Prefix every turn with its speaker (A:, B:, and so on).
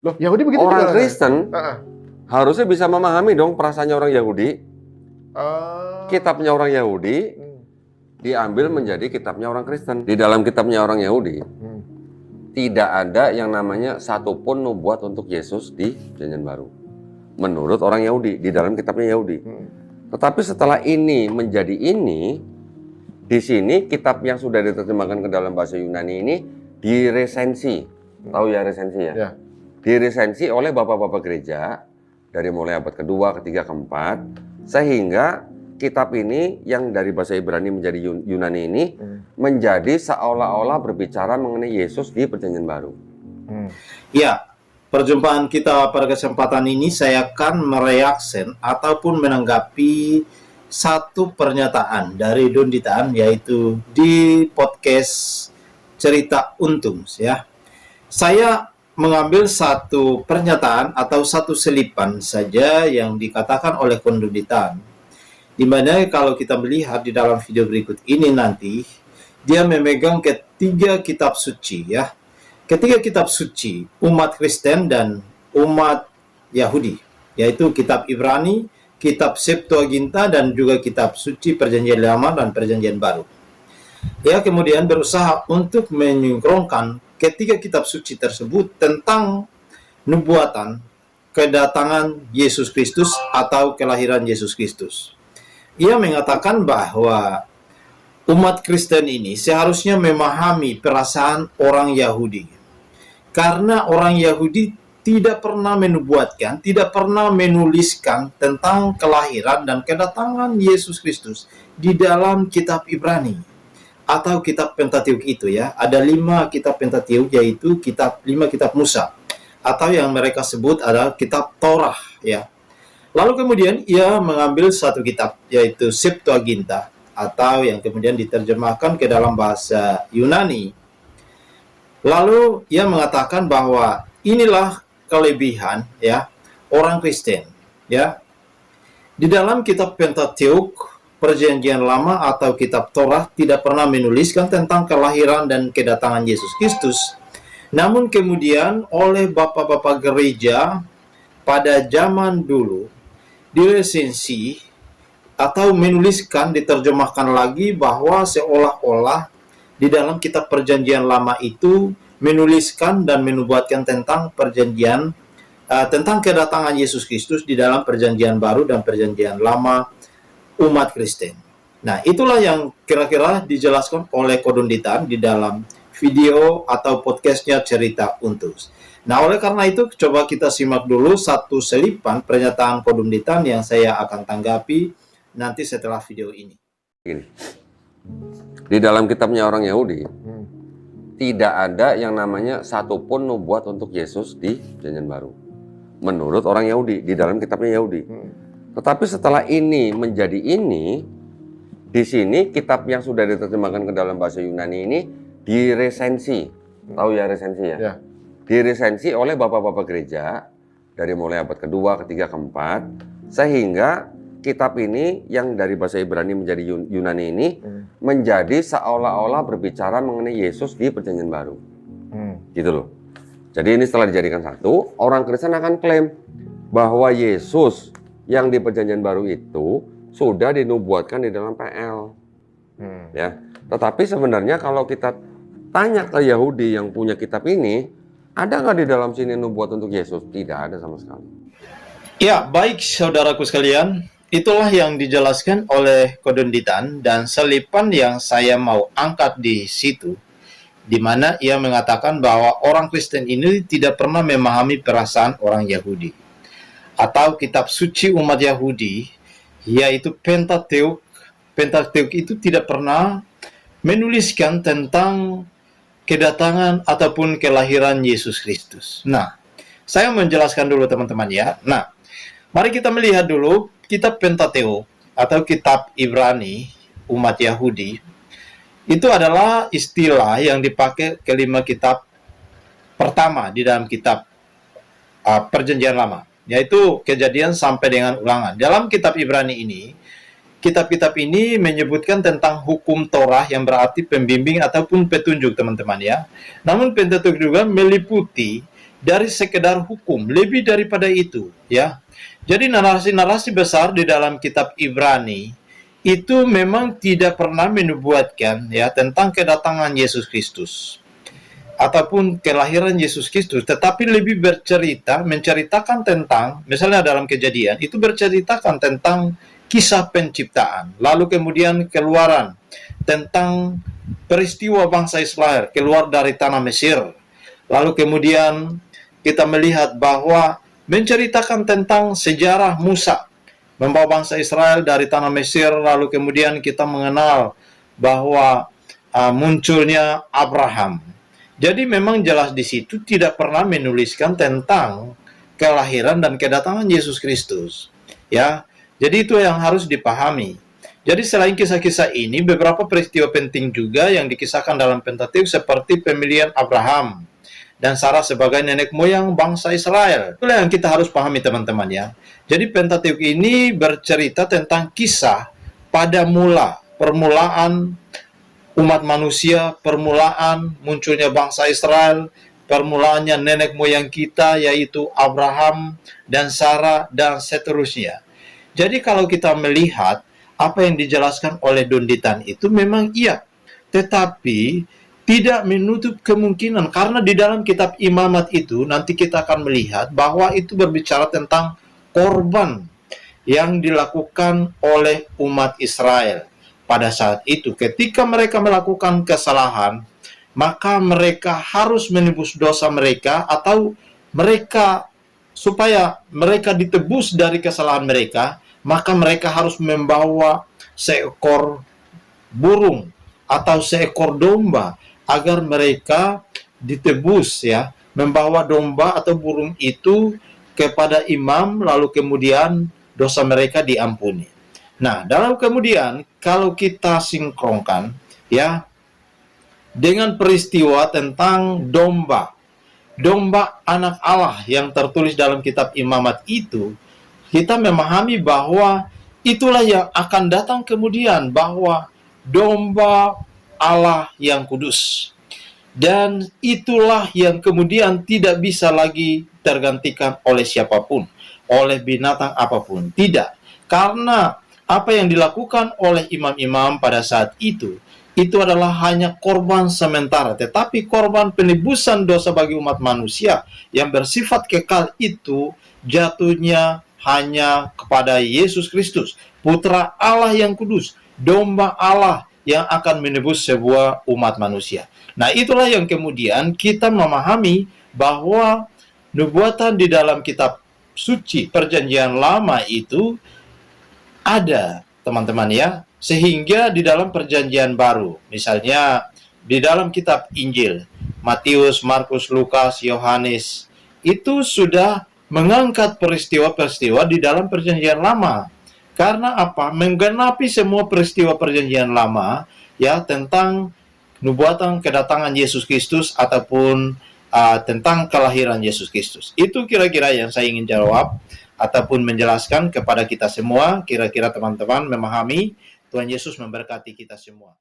A: Loh, Yahudi begitu
B: Orang
A: juga,
B: Kristen harusnya bisa memahami dong perasaannya orang Yahudi. Kitabnya orang Yahudi diambil menjadi kitabnya orang Kristen. Di dalam kitabnya orang Yahudi tidak ada yang namanya satupun nubuat untuk Yesus di Perjanjian Baru. Menurut orang Yahudi, di dalam kitabnya Yahudi. Tetapi setelah ini menjadi ini, di sini kitab yang sudah diterjemahkan ke dalam bahasa Yunani ini diresensi. Tahu ya resensi ya? Ya. Diresensi oleh bapak-bapak gereja dari mulai abad kedua, ketiga, keempat, sehingga kitab ini yang dari bahasa Ibrani menjadi Yunani ini menjadi seolah-olah berbicara mengenai Yesus di Perjanjian Baru.
C: Ya, perjumpaan kita pada kesempatan ini saya akan mereaksi ataupun menanggapi satu pernyataan dari Don Ditaan, yaitu di podcast Cerita Untung ya. Saya mengambil satu pernyataan atau satu selipan saja yang dikatakan oleh Don Ditaan, di mana kalau kita melihat di dalam video berikut ini nanti, dia memegang ketiga kitab suci ya. Ketiga kitab suci umat Kristen dan umat Yahudi, yaitu kitab Ibrani, kitab Septuaginta, dan juga kitab suci Perjanjian Lama dan Perjanjian Baru. Ya, kemudian berusaha untuk menyingkronkan ketiga kitab suci tersebut tentang nubuatan kedatangan Yesus Kristus atau kelahiran Yesus Kristus. Ia mengatakan bahwa umat Kristen ini seharusnya memahami perasaan orang Yahudi. Karena orang Yahudi tidak pernah menubuatkan, tidak pernah menuliskan tentang kelahiran dan kedatangan Yesus Kristus di dalam kitab Ibrani atau kitab Pentateuch itu ya. Ada 5 kitab Pentateuch, yaitu 5 kitab Musa, atau yang mereka sebut adalah kitab Torah ya. Lalu kemudian ia mengambil satu kitab, yaitu Septuaginta, atau yang kemudian diterjemahkan ke dalam bahasa Yunani. Lalu ia mengatakan bahwa inilah kelebihan ya orang Kristen ya. Di dalam kitab Pentateuch, Perjanjian Lama atau kitab Torah tidak pernah menuliskan tentang kelahiran dan kedatangan Yesus Kristus. Namun kemudian oleh bapak-bapak gereja pada zaman dulu diresensi atau menuliskan, diterjemahkan lagi, bahwa seolah-olah di dalam kitab Perjanjian Lama itu menuliskan dan menubuatkan tentang perjanjian tentang kedatangan Yesus Kristus di dalam Perjanjian Baru dan Perjanjian Lama umat Kristen. Nah, itulah yang kira-kira dijelaskan oleh Don Ditaan di dalam video atau podcastnya Cerita Untus. Nah, oleh karena itu, coba kita simak dulu satu selipan pernyataan Don Ditaan yang saya akan tanggapi nanti setelah video ini.
B: Di dalam kitabnya orang Yahudi, tidak ada yang namanya satupun nubuat untuk Yesus di Perjanjian Baru. Menurut orang Yahudi, di dalam kitabnya Yahudi. Tetapi setelah ini menjadi ini, di sini kitab yang sudah diterjemahkan ke dalam bahasa Yunani ini diresensi. Tahu ya resensi ya? Ya. Diresensi oleh bapak-bapak gereja dari mulai abad kedua, ketiga, keempat, sehingga kitab ini yang dari bahasa Ibrani menjadi Yunani ini menjadi seolah-olah berbicara mengenai Yesus di Perjanjian Baru. Gitu loh. Jadi ini setelah dijadikan satu, orang Kristen akan klaim bahwa Yesus yang di Perjanjian Baru itu sudah dinubuatkan di dalam PL. Ya. Tetapi sebenarnya kalau kita tanya ke Yahudi yang punya kitab ini, ada nggak di dalam sini nubuat untuk Yesus? Tidak ada sama sekali.
C: Ya, baik saudaraku sekalian, itulah yang dijelaskan oleh Don Ditaan, dan selipan yang saya mau angkat di situ, di mana ia mengatakan bahwa orang Kristen ini tidak pernah memahami perasaan orang Yahudi atau kitab suci umat Yahudi, yaitu Pentateuch. Pentateuch itu tidak pernah menuliskan tentang kedatangan ataupun kelahiran Yesus Kristus. Nah, saya menjelaskan dulu teman-teman ya. Nah, mari kita melihat dulu kitab Pentateuch atau kitab Ibrani umat Yahudi. Itu adalah istilah yang dipakai kelima kitab pertama di dalam kitab Perjanjian Lama, yaitu Kejadian sampai dengan Ulangan. Dalam kitab Ibrani ini, kitab-kitab ini menyebutkan tentang hukum Torah yang berarti pembimbing ataupun petunjuk teman-teman ya. Namun Pentateuch juga meliputi dari sekedar hukum, lebih daripada itu, ya. Jadi narasi-narasi besar di dalam kitab Ibrani itu memang tidak pernah menubuatkan ya tentang kedatangan Yesus Kristus ataupun kelahiran Yesus Kristus, tetapi lebih menceritakan tentang, misalnya dalam Kejadian, itu berceritakan tentang kisah penciptaan, lalu kemudian keluaran, tentang peristiwa bangsa Israel keluar dari tanah Mesir, lalu kemudian kita melihat bahwa menceritakan tentang sejarah Musa membawa bangsa Israel dari tanah Mesir, lalu kemudian kita mengenal bahwa munculnya Abraham. Jadi memang jelas di situ tidak pernah menuliskan tentang kelahiran dan kedatangan Yesus Kristus. Ya, jadi itu yang harus dipahami. Jadi selain kisah-kisah ini, beberapa peristiwa penting juga yang dikisahkan dalam Pentateukh seperti pemilihan Abraham dan Sarah sebagai nenek moyang bangsa Israel. Itulah yang kita harus pahami, teman-teman, ya. Jadi Pentateukh ini bercerita tentang kisah pada permulaan umat manusia, permulaan munculnya bangsa Israel, permulaannya nenek moyang kita yaitu Abraham dan Sarah dan seterusnya. Jadi kalau kita melihat apa yang dijelaskan oleh Don Ditan itu memang iya, tetapi tidak menutup kemungkinan, karena di dalam kitab Imamat itu nanti kita akan melihat bahwa itu berbicara tentang korban yang dilakukan oleh umat Israel pada saat itu. Ketika mereka melakukan kesalahan, maka mereka harus menebus dosa mereka, atau supaya mereka ditebus dari kesalahan mereka, maka mereka harus membawa seekor burung atau seekor domba agar mereka ditebus, ya, membawa domba atau burung itu kepada imam, lalu kemudian dosa mereka diampuni. Nah, dalam kemudian kalau kita sinkronkan ya dengan peristiwa tentang domba anak Allah yang tertulis dalam kitab Imamat itu, kita memahami bahwa itulah yang akan datang kemudian, bahwa domba Allah yang kudus. Dan itulah yang kemudian tidak bisa lagi tergantikan oleh siapapun, oleh binatang apapun. Tidak. Karena apa yang dilakukan oleh imam-imam pada saat itu adalah hanya korban sementara. Tetapi korban penebusan dosa bagi umat manusia yang bersifat kekal itu jatuhnya hanya kepada Yesus Kristus, Putra Allah yang kudus, domba Allah yang akan menebus sebuah umat manusia. Nah, itulah yang kemudian kita memahami bahwa nubuatan di dalam kitab suci Perjanjian Lama itu ada, teman-teman, ya. Sehingga di dalam Perjanjian Baru, misalnya di dalam kitab Injil, Matius, Markus, Lukas, Yohanes, itu sudah mengangkat peristiwa-peristiwa di dalam Perjanjian Lama. Karena apa? Menggenapi semua peristiwa Perjanjian Lama ya tentang nubuatan kedatangan Yesus Kristus ataupun tentang kelahiran Yesus Kristus. Itu kira-kira yang saya ingin jawab ataupun menjelaskan kepada kita semua. Kira-kira teman-teman memahami. Tuhan Yesus memberkati kita semua.